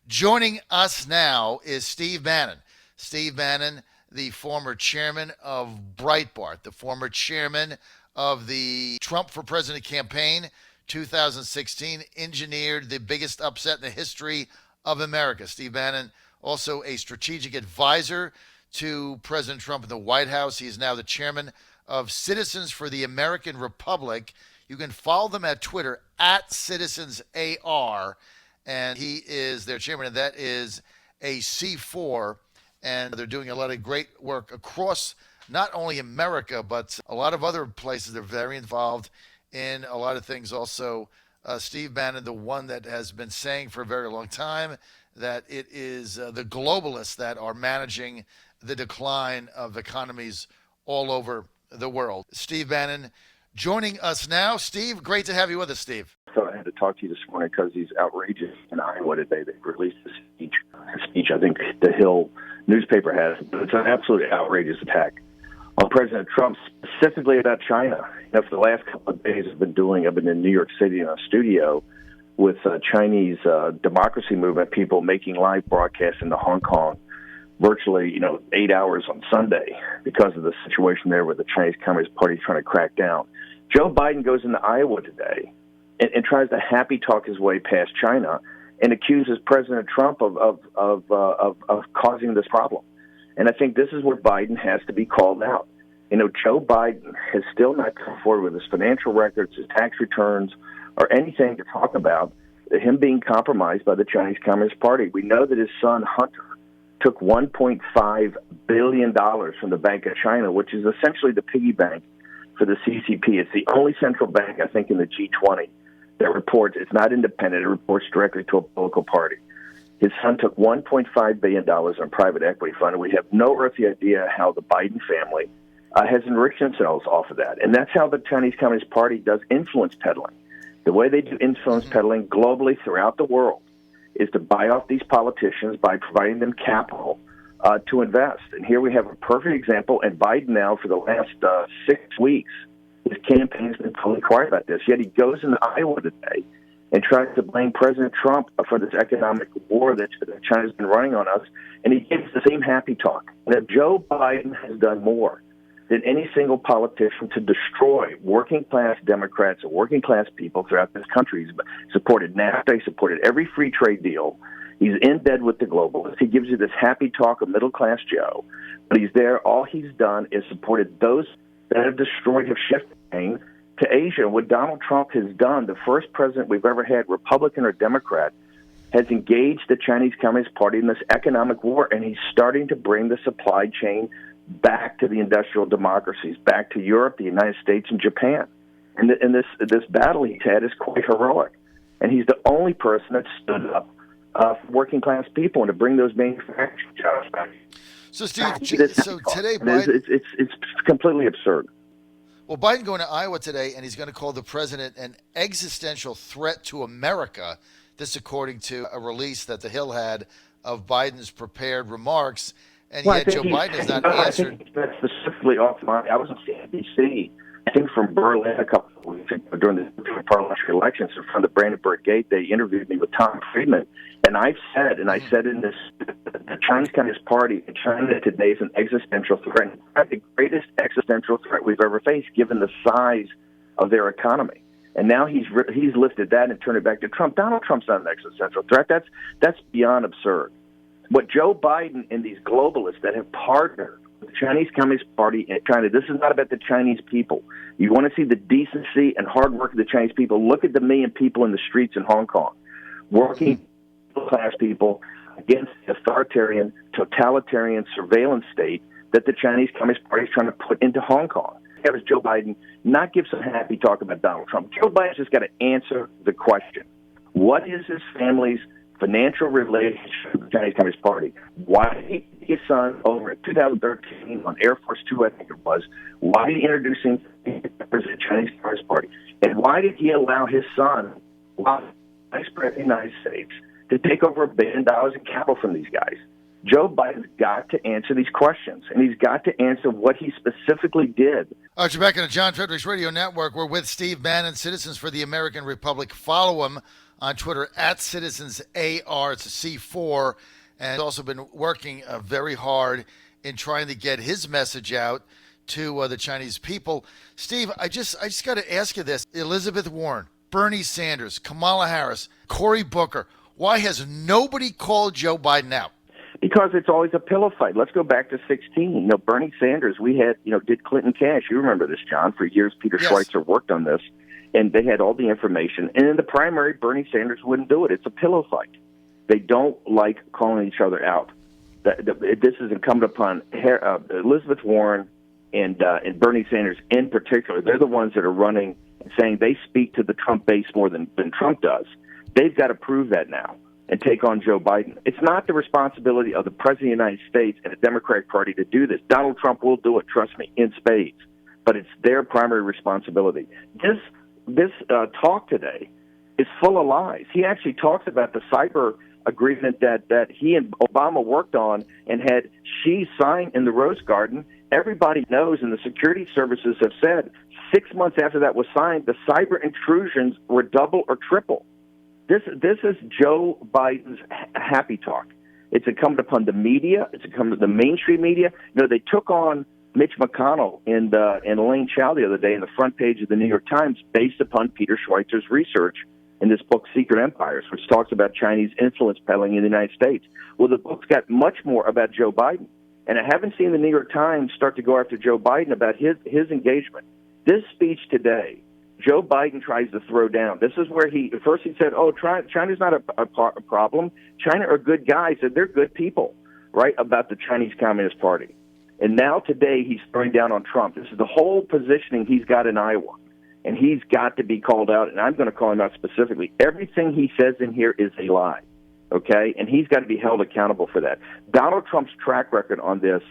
Joining us now is Steve Bannon. Steve Bannon, the former chairman of Breitbart, the former chairman of the Trump for President campaign, 2016, engineered the biggest upset in the history of America. Steve Bannon, also a strategic advisor to President Trump in the White House. He is now the chairman of Citizens for the American Republic. You can follow them at Twitter at CitizensAR, and he is their chairman, and that is a C4. And they're doing a lot of great work across not only America, but a lot of other places. They're very involved in a lot of things. Also, Steve Bannon, the one that has been saying for a very long time that it is the globalists that are managing the decline of economies all over the world. Steve Bannon joining us now. Steve, great to have you with us, Steve. So I had to talk to you this morning because he's outrageous in Iowa today. They released a speech I think the Hill newspaper has. It's an absolutely outrageous attack on President Trump, specifically about China. For the last couple of days I've been in New York City in a studio with Chinese democracy movement people making live broadcasts into Hong Kong, virtually 8 hours on Sunday because of the situation there where the Chinese Communist Party is trying to crack down. Joe Biden goes into Iowa today and tries to happy talk his way past China and accuses President Trump of causing this problem. And I think this is where Biden has to be called out. Joe Biden has still not come forward with his financial records, his tax returns, or anything to talk about him being compromised by the Chinese Communist Party. We know that his son, Hunter, took $1.5 billion from the Bank of China, which is essentially the piggy bank for the CCP. It's the only central bank, I think, in the G20 that reports. It's not independent. It reports directly to a political party. His son took $1.5 billion on private equity fund, and we have no earthly idea how the Biden family has enriched themselves off of that. And that's how the Chinese Communist Party does influence peddling. The way they do influence peddling globally throughout the world is to buy off these politicians by providing them capital to invest. And here we have a perfect example. And Biden now, for the last 6 weeks, his campaign has been totally quiet about this. Yet he goes into Iowa today and tries to blame President Trump for this economic war that China's been running on us. And he gives the same happy talk. Now, Joe Biden has done more than any single politician to destroy working-class Democrats and working-class people throughout this country. He's supported NAFTA. He supported every free trade deal. He's in bed with the globalists. He gives you this happy talk of middle-class Joe. But he's there. All he's done is supported those that have destroyed his shifting to Asia. What Donald Trump has done, the first president we've ever had, Republican or Democrat, has engaged the Chinese Communist Party in this economic war, and he's starting to bring the supply chain back to the industrial democracies, back to Europe, the United States, and Japan. And this battle he's had is quite heroic. And he's the only person that stood up for working-class people and to bring those manufacturing jobs back. So, Steve, today, Biden... It's completely absurd. Well, Biden going to Iowa today, and he's going to call the president an existential threat to America. This according to a release that the Hill had of Biden's prepared remarks. And yet Joe Biden has not answered. I think that's specifically off my... I was on CNBC, I think from Berlin a couple of weeks ago during the parliamentary elections in front of the Brandenburg Gate. They interviewed me with Tom Friedman. And I said in this, the Chinese Communist Party in China today is an existential threat. In fact, the greatest existential threat we've ever faced, given the size of their economy. And now he's lifted that and turned it back to Trump. Donald Trump's not an existential threat. That's beyond absurd. What Joe Biden and these globalists that have partnered with the Chinese Communist Party in China, this is not about the Chinese people. You want to see the decency and hard work of the Chinese people. Look at the million people in the streets in Hong Kong, working class people against the authoritarian, totalitarian surveillance state that the Chinese Communist Party is trying to put into Hong Kong. That was Joe Biden, not give some happy talk about Donald Trump. Joe Biden's just got to answer the question. What is his family's financial relationship with the Chinese Communist Party? Why did he take his son over in 2013 on Air Force Two, I think it was? Why did he introduce him to the Chinese Communist Party? And why did he allow his son, Vice President of the United States, to take over $1 billion in capital from these guys? Joe Biden's got to answer these questions, and he's got to answer what he specifically did. All right, you're back on the John Fredericks Radio Network. We're with Steve Bannon, Citizens for the American Republic. Follow him on Twitter at CitizensAR. It's a C4, and also been working very hard in trying to get his message out to the Chinese people. Steve, I just got to ask you this. Elizabeth Warren, Bernie Sanders, Kamala Harris, Cory Booker, why has nobody called Joe Biden out? Because it's always a pillow fight. Let's go back to 16. Bernie Sanders, we had, did Clinton cash. You remember this, John. For years, Peter Schweitzer worked on this, and they had all the information. And in the primary, Bernie Sanders wouldn't do it. It's a pillow fight. They don't like calling each other out. This is incumbent upon Elizabeth Warren and Bernie Sanders in particular. They're the ones that are running and saying they speak to the Trump base more than Trump does. They've got to prove that now and take on Joe Biden. It's not the responsibility of the President of the United States and the Democratic Party to do this. Donald Trump will do it, trust me, in spades. But it's their primary responsibility. This talk today is full of lies. He actually talks about the cyber agreement that he and Obama worked on and had Xi sign in the Rose Garden. Everybody knows, and the security services have said, 6 months after that was signed, the cyber intrusions were double or triple. This is Joe Biden's happy talk. It's incumbent upon the media. It's incumbent upon the mainstream media. They took on Mitch McConnell and Elaine Chao the other day in the front page of the New York Times based upon Peter Schweitzer's research in this book, Secret Empires, which talks about Chinese influence peddling in the United States. Well, the book's got much more about Joe Biden. And I haven't seen the New York Times start to go after Joe Biden about his engagement. This speech today, Joe Biden tries to throw down. This is where he said, China's not a problem. China are good guys, and they're good people, right, about the Chinese Communist Party. And now today he's throwing down on Trump. This is the whole positioning he's got in Iowa, and he's got to be called out, and I'm going to call him out specifically. Everything he says in here is a lie, okay, and he's got to be held accountable for that. Donald Trump's track record on this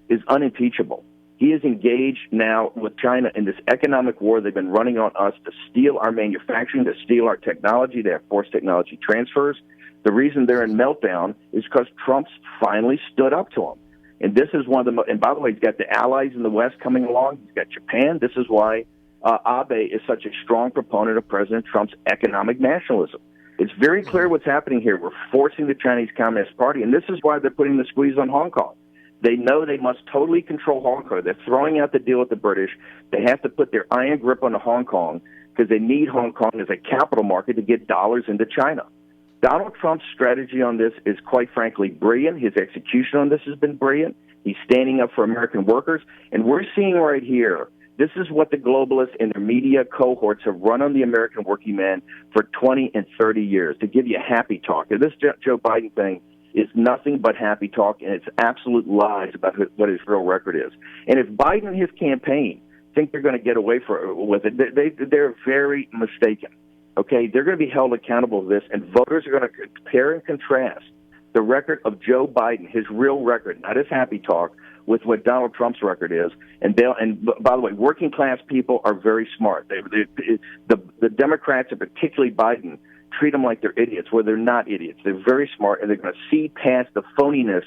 is unimpeachable. He is engaged now with China in this economic war they've been running on us to steal our manufacturing, to steal our technology. They have forced technology transfers. The reason they're in meltdown is because Trump's finally stood up to him. And this is one of the and by the way, he's got the allies in the West coming along. He's got Japan. This is why Abe is such a strong proponent of President Trump's economic nationalism. It's very clear what's happening here. We're forcing the Chinese Communist Party, and this is why they're putting the squeeze on Hong Kong. They know they must totally control Hong Kong. They're throwing out the deal with the British. They have to put their iron grip on Hong Kong because they need Hong Kong as a capital market to get dollars into China. Donald Trump's strategy on this is, quite frankly, brilliant. His execution on this has been brilliant. He's standing up for American workers. And we're seeing right here, this is what the globalists and their media cohorts have run on the American working man for 20 and 30 years to give you a happy talk. And this Joe Biden thing is nothing but happy talk, and it's absolute lies about what his real record is. And if Biden and his campaign think they're going to get away with it, they're very mistaken. Okay, they're going to be held accountable for this, and voters are going to compare and contrast the record of Joe Biden, his real record, not his happy talk, with what Donald Trump's record is. And by the way, working class people are very smart. The Democrats, and particularly Biden, treat them like they're idiots, where they're not idiots. They're very smart, and they're going to see past the phoniness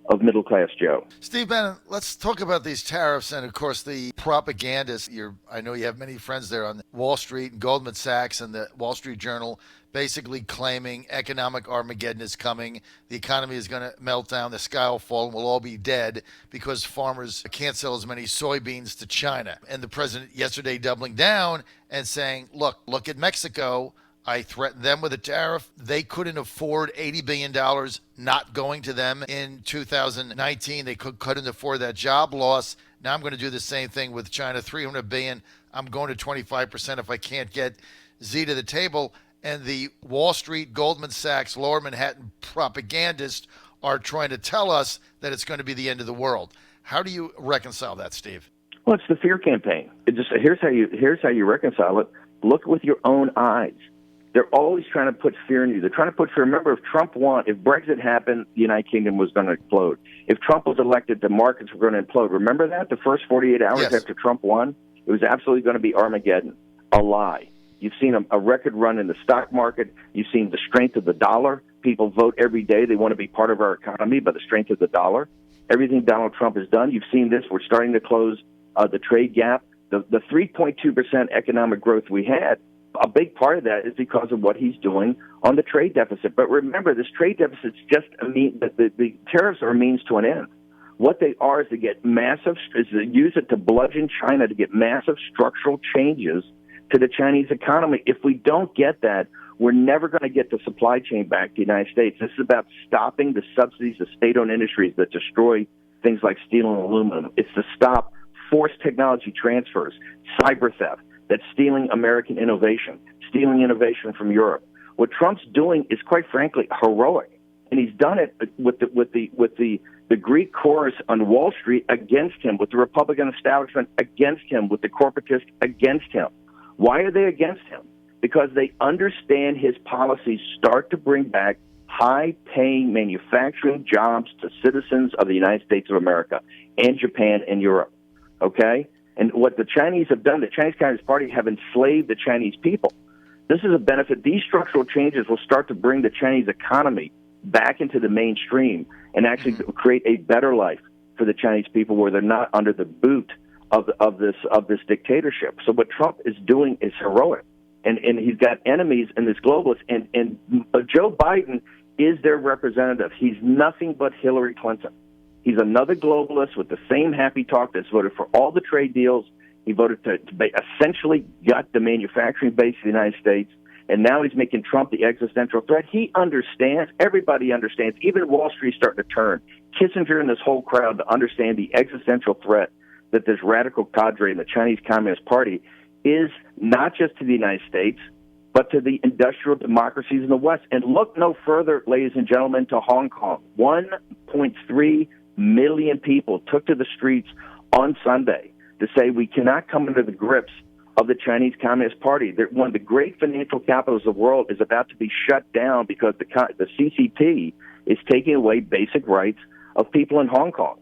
of middle-class Joe. Steve Bannon, let's talk about these tariffs and, of course, the propagandists. I know you have many friends there on Wall Street and Goldman Sachs and the Wall Street Journal, basically claiming economic Armageddon is coming. The economy is going to melt down. The sky will fall and we'll all be dead because farmers can't sell as many soybeans to China. And the president yesterday doubling down and saying, look at Mexico. I threatened them with a tariff. They couldn't afford $80 billion not going to them in 2019. They couldn't afford that job loss. Now I'm going to do the same thing with China, $300 billion. I'm going to 25% if I can't get Z to the table. And the Wall Street, Goldman Sachs, Lower Manhattan propagandists are trying to tell us that it's going to be the end of the world. How do you reconcile that, Steve? Well, it's the fear campaign. Here's how you reconcile it. Look with your own eyes. They're always trying to put fear in you. They're trying to put fear. Remember, if Brexit happened, the United Kingdom was going to implode. If Trump was elected, the markets were going to implode. Remember that? The first 48 hours after Trump won, it was absolutely going to be Armageddon. A lie. You've seen a record run in the stock market. You've seen the strength of the dollar. People vote every day. They want to be part of our economy by the strength of the dollar. Everything Donald Trump has done, you've seen this. We're starting to close the trade gap. The 3.2% economic growth we had a big part of that is because of what he's doing on the trade deficit. But remember, this trade deficit's just the tariffs are a means to an end. What they are is to use it to bludgeon China to get massive structural changes to the Chinese economy. If we don't get that, we're never going to get the supply chain back to the United States. This is about stopping the subsidies of state-owned industries that destroy things like steel and aluminum. It's to stop forced technology transfers, cyber theft, that's stealing American innovation, stealing innovation from Europe. What Trump's doing is, quite frankly, heroic, and he's done it with the Greek chorus on Wall Street against him, with the Republican establishment against him, with the corporatists against him. Why are they against him? Because they understand his policies start to bring back high-paying manufacturing jobs to citizens of the United States of America and Japan and Europe, okay? And what the Chinese have done, the Chinese Communist Party have enslaved the Chinese people. This is a benefit. These structural changes will start to bring the Chinese economy back into the mainstream and actually create a better life for the Chinese people where they're not under the boot of this dictatorship. So what Trump is doing is heroic. And he's got enemies in this globalist. And Joe Biden is their representative. He's nothing but Hillary Clinton. He's another globalist with the same happy talk that's voted for all the trade deals. He voted to essentially gut the manufacturing base of the United States, and now he's making Trump the existential threat. He understands, everybody understands, even Wall Street's starting to turn. Kissinger and this whole crowd to understand the existential threat that this radical cadre in the Chinese Communist Party is not just to the United States, but to the industrial democracies in the West. And look no further, ladies and gentlemen, to Hong Kong. 1.3 million people took to the streets on Sunday to say we cannot come into the grips of the Chinese Communist Party. One of the great financial capitals of the world is about to be shut down because the CCP is taking away basic rights of people in Hong Kong.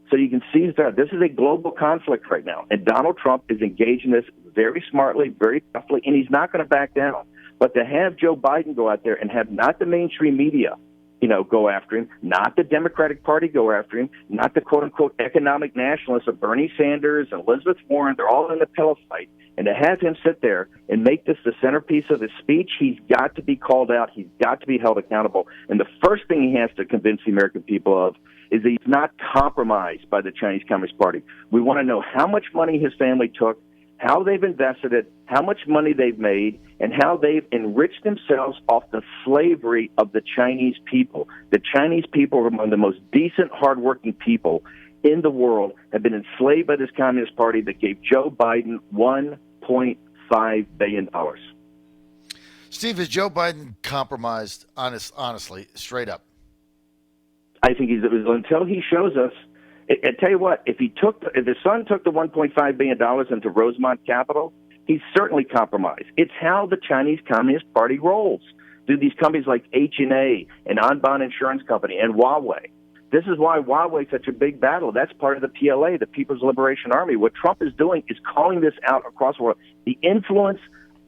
So you can see that this is a global conflict right now, and Donald Trump is engaging this very smartly, very toughly, and he's not going to back down. But to have Joe Biden go out there and have not the mainstream media, go after him, not the Democratic Party go after him, not the quote-unquote economic nationalists of Bernie Sanders and Elizabeth Warren, they're all in the pillow fight. And to have him sit there and make this the centerpiece of his speech, he's got to be called out. He's got to be held accountable. And the first thing he has to convince the American people of is that he's not compromised by the Chinese Communist Party. We want to know how much money his family took, how they've invested it, how much money they've made, and how they've enriched themselves off the slavery of the Chinese people. The Chinese people are among the most decent, hardworking people in the world, have been enslaved by this Communist Party that gave Joe Biden $1.5 billion. Steve, is Joe Biden compromised, honestly, straight up? I think until he shows us. I tell you what, if his son took the $1.5 billion into Rosemont Capital, he's certainly compromised. It's how the Chinese Communist Party rolls. Through these companies like H&A and Anbon Insurance Company and Huawei. This is why Huawei is such a big battle. That's part of the PLA, the People's Liberation Army. What Trump is doing is calling this out across the world. The influence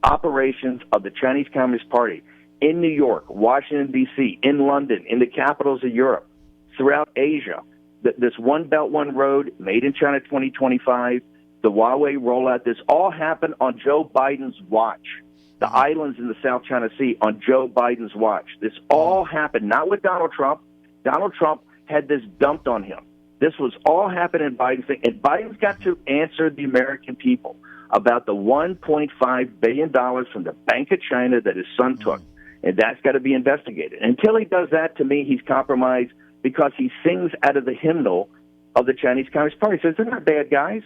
operations of the Chinese Communist Party in New York, Washington, D.C., in London, in the capitals of Europe, throughout Asia. This One Belt, One Road, Made in China 2025, the Huawei rollout, this all happened on Joe Biden's watch. The islands in the South China Sea on Joe Biden's watch. This all happened, not with Donald Trump. Donald Trump had this dumped on him. This was all happening in Biden's thing. And Biden's got to answer the American people about the $1.5 billion from the Bank of China that his son took. And that's got to be investigated. Until he does that, to me, he's compromised because he sings out of the hymnal of the Chinese Communist Party. He says, they're not bad guys.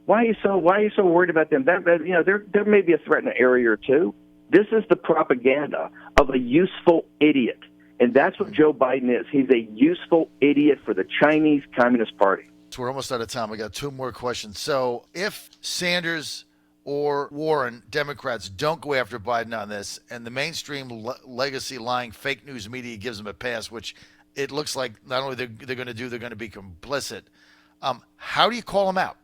Why are you so worried about them? There may be a threat in an area or two. This is the propaganda of a useful idiot. And that's what Joe Biden is. He's a useful idiot for the Chinese Communist Party. So we're almost out of time. We got two more questions. So if Sanders or Warren, Democrats, don't go after Biden on this, and the mainstream legacy lying fake news media gives them a pass, which it looks like not only they're going to do, they're going to be complicit. How do you call them out?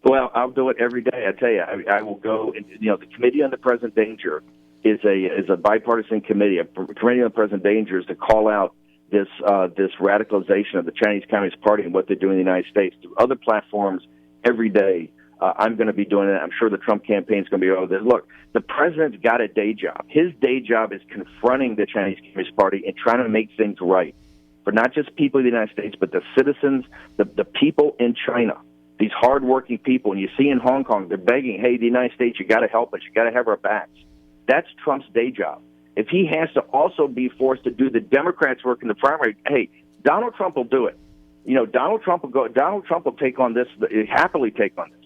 Well, I'll do it every day. I tell you, I will go. The Committee on the Present Danger is a bipartisan committee. A Committee on the Present Danger is to call out this radicalization of the Chinese Communist Party and what they're doing in the United States through other platforms every day. I'm going to be doing it. I'm sure the Trump campaign is going to be over this. Look, the president's got a day job. His day job is confronting the Chinese Communist Party and trying to make things right for not just people of the United States, but the citizens, the people in China, these hardworking people. And you see in Hong Kong, they're begging, hey, the United States, you got to help us. You got to have our backs. That's Trump's day job. If he has to also be forced to do the Democrats' work in the primary, hey, Donald Trump will do it. Donald Trump will go. Donald Trump will take on this, happily take on this.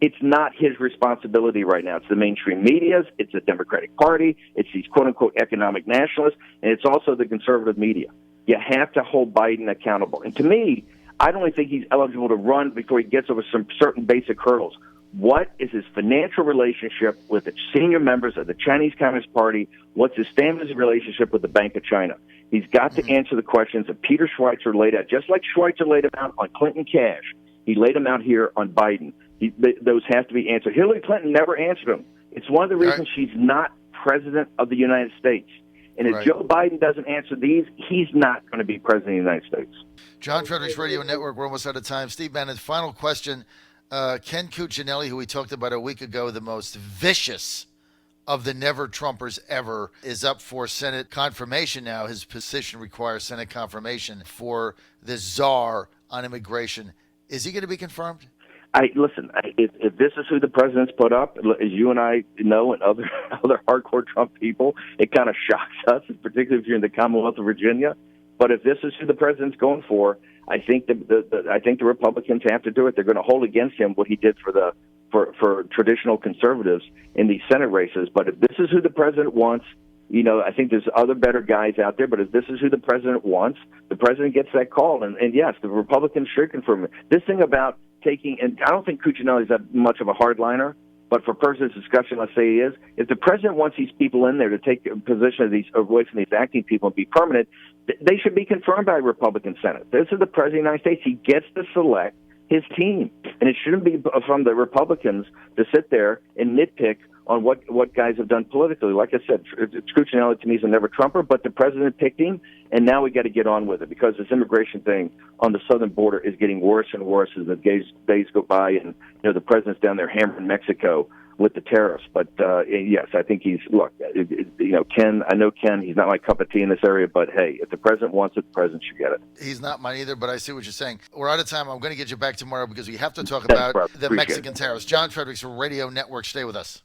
It's not his responsibility right now. It's the mainstream media's. It's the Democratic Party. It's these quote-unquote economic nationalists, and it's also the conservative media. You have to hold Biden accountable. And to me, I don't think he's eligible to run before he gets over some certain basic hurdles. What is his financial relationship with the senior members of the Chinese Communist Party? What's his family relationship with the Bank of China? He's got to answer the questions that Peter Schweitzer laid out, just like Schweitzer laid them out on Clinton Cash. He laid them out here on Biden. Those have to be answered. Hillary Clinton never answered them. It's one of the reasons she's not president of the United States. And if Joe Biden doesn't answer these, he's not going to be president of the United States. John Fredericks Radio Network, we're almost out of time. Steve Bannon, final question. Ken Cuccinelli, who we talked about a week ago, the most vicious of the never-Trumpers ever, is up for Senate confirmation now. His position requires Senate confirmation for the czar on immigration. Is he going to be confirmed? If this is who the president's put up, as you and I know, and other hardcore Trump people, it kind of shocks us, particularly if you're in the Commonwealth of Virginia. But if this is who the president's going for, I think the Republicans have to do it. They're going to hold against him what he did for traditional conservatives in these Senate races. But if this is who the president wants, I think there's other better guys out there. But if this is who the president wants, the president gets that call. And yes, the Republicans should confirm it. This thing about taking, and I don't think Cuccinelli is that much of a hardliner, but for purposes of discussion, let's say he is. If the president wants these people in there to take a position of these away from these acting people and be permanent, they should be confirmed by a Republican Senate. This is the president of the United States. He gets to select his team, and it shouldn't be from the Republicans to sit there and nitpick on what guys have done politically. Like I said, Cuccinelli to me is a never-Trumper, but the president picked him, and now we got to get on with it because this immigration thing on the southern border is getting worse and worse as the days go by, and the president's down there hammering Mexico with the tariffs. But yes, I think Ken. I know Ken. He's not my cup of tea in this area, but hey, if the president wants it, the president should get it. He's not mine either, but I see what you're saying. We're out of time. I'm going to get you back tomorrow because we have to talk about the Mexican tariffs. John Fredericks Radio Network. Stay with us.